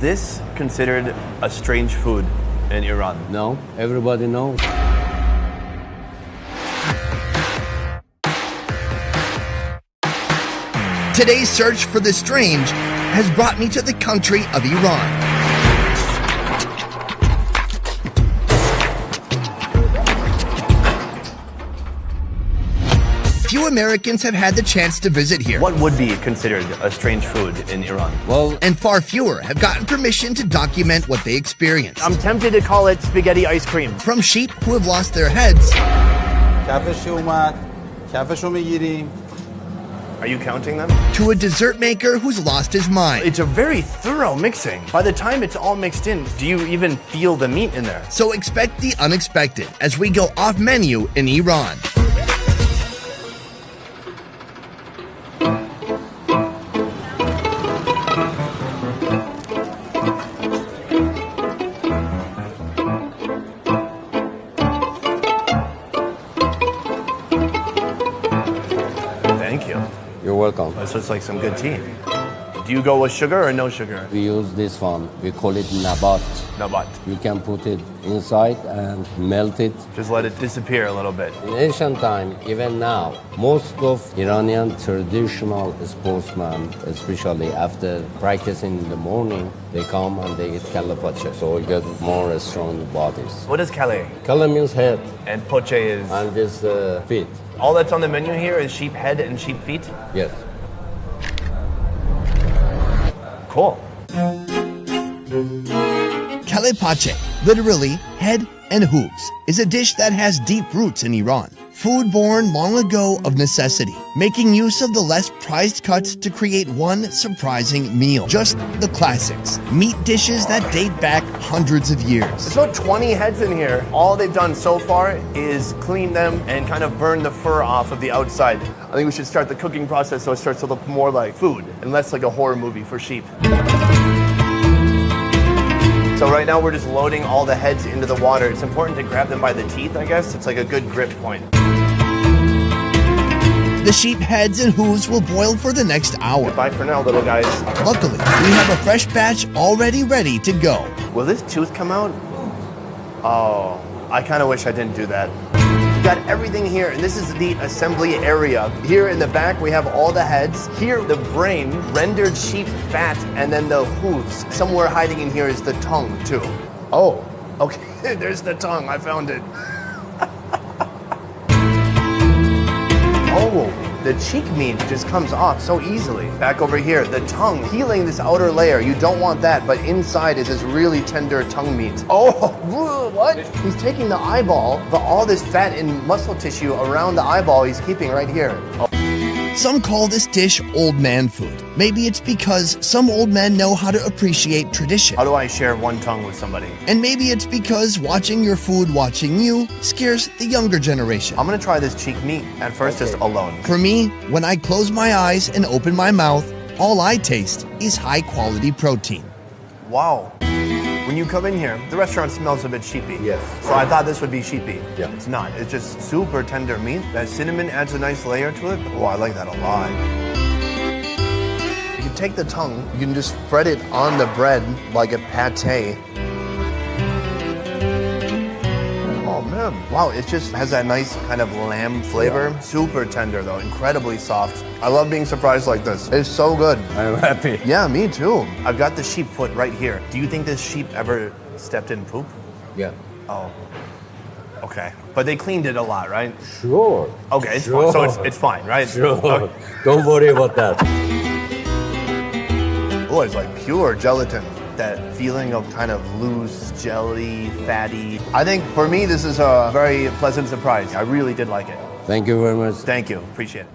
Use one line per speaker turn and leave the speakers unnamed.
this considered a strange food in Iran?
No, everybody knows.
Today's search for the strange has brought me to the country of Iran. Few Americans have had the chance to visit here.
What would be considered a strange food in Iran?
Well,
And far fewer have gotten permission to document what they experienced.
I'm tempted to call it spaghetti ice cream.
From sheep who have lost their heads
Are you counting them?
to a dessert maker who's lost his mind.
It's a very thorough mixing. By the time it's all mixed in, do you even feel the meat in there?
So expect the unexpected as we go off menu in Iran.
Thank you.
you're welcome.
This looks like some good tea. Do you go with sugar or no sugar?
We use this one. We call it nabat.
Nabat.
You can put it inside and melt it.
Just let it disappear a little bit.
In ancient time, even now, most of Iranian traditional sportsmen, especially after practicing in the morning, they come and they eat pache, so we get more strong bodies.
What is kale?
Kale means head,
And poche is...
and this feet.
All that's on the menu here is sheep head and sheep feet?
Yes.
Cool.
Kale pache, literally head and hooves, is a dish that has deep roots in Iran. Food born long ago of necessity, making use of the less prized cuts to create one surprising meal. Just the classics, meat dishes that date back hundreds of years.
There's about 20 heads in here. All they've done so far is clean them and kind of burn the fur off of the outside. I think we should start the cooking process so it starts to look more like food and less like a horror movie for sheep. So right now we're just loading all the heads into the water. It's important to grab them by the teeth, I guess. It's like a good grip point.
The sheep heads and hooves will boil for the next hour.
Bye for now, little guys.
Luckily, we have a fresh batch already ready to go.
Will this tooth come out? Oh, I kind of wish I didn't do that. We got everything here, and this is the assembly area. Here in the back, we have all the heads. Here, the brain, rendered sheep fat, and then the hooves. Somewhere hiding in here is the tongue, too. Oh, okay, there's the tongue. I found it. Oh, the cheek meat just comes off so easily. Back over here, the tongue, peeling this outer layer. You don't want that, but inside is this really tender tongue meat. Oh, what? He's taking the eyeball, but all this fat and muscle tissue around the eyeball he's keeping right here. Oh.
Some call this dish old man food. Maybe it's because some old men know how to appreciate tradition.
How do I share one tongue with somebody?
And maybe it's because watching your food watching you scares the younger generation.
I'm gonna try this cheek meat at first, just alone.
For me, when I close my eyes and open my mouth, all I taste is high quality protein.
Wow. When you come in here, the restaurant smells a bit sheepy.
Yes.
So I thought this would be sheepy.
Yeah.
It's not. It's just super tender meat. That cinnamon adds a nice layer to it. Oh, I like that a lot. You can take the tongue, you can just spread it on the bread like a pate. Oh man. Wow, it just has that nice kind of lamb flavor. Yeah. Super tender though, incredibly soft. I love being surprised like this. It's so good.
I'm happy.
Yeah, me too. I've got the sheep foot right here. Do you think this sheep ever stepped in poop?
Yeah.
Oh. Okay. But they cleaned it a lot, right?
Sure.
Okay, it's
Sure.
fine. So it's fine, right?
Sure.
Okay.
Don't worry about that.
Oh, it's like pure gelatin. That feeling of kind of loose, jelly, fatty. I think for me, this is a very pleasant surprise. I really did like it.
Thank you very much.
Thank you. Appreciate it.